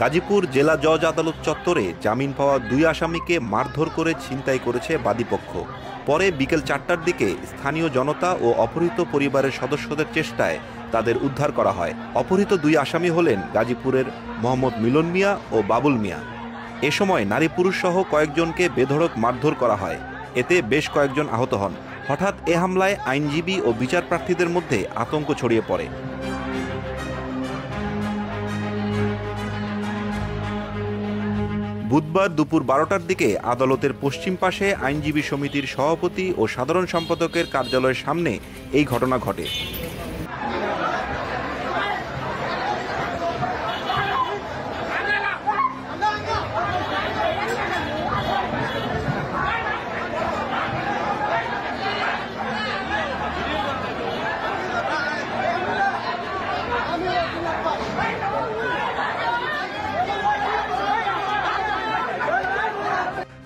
গাজীপুর জেলা জজ আদালত চত্বরে জামিন পাওয়া দুই আসামিকে মারধর করে ছিনতাই করেছে বাদীপক্ষ। পরে বিকেল 4টার দিকে স্থানীয় জনতা ও অপহৃত পরিবারের সদস্যদের চেষ্টায় তাদের উদ্ধার করা হয়। অপহৃত দুই আসামি হলেন গাজীপুরের মোহাম্মদ মিলন মিয়া ও বাবুল মিয়া। এ সময় নারী পুরুষ সহ কয়েকজনকে বেধড়ক মারধর করা হয়। এতে বেশ কয়েকজন আহত হন। হঠাৎ এ হামলায় আইনজীবী ও বিচার প্রার্থীদের মধ্যে আতঙ্ক ছড়িয়ে পড়ে। বুধবার দুপুর 12টার দিকে আদালতের পশ্চিম পাশে আইনজীবী সমিতির সভাপতি ও সাধারণ সম্পাদকের কার্যালয়ের সামনে এই ঘটনা ঘটে।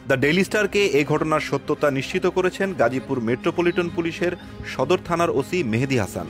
দ্য ডেইলি স্টারকে এই ঘটনার সত্যতা নিশ্চিত করেছেন গাজীপুর মেট্রোপলিটন পুলিশের সদর থানার ওসি মেহেদী হাসান।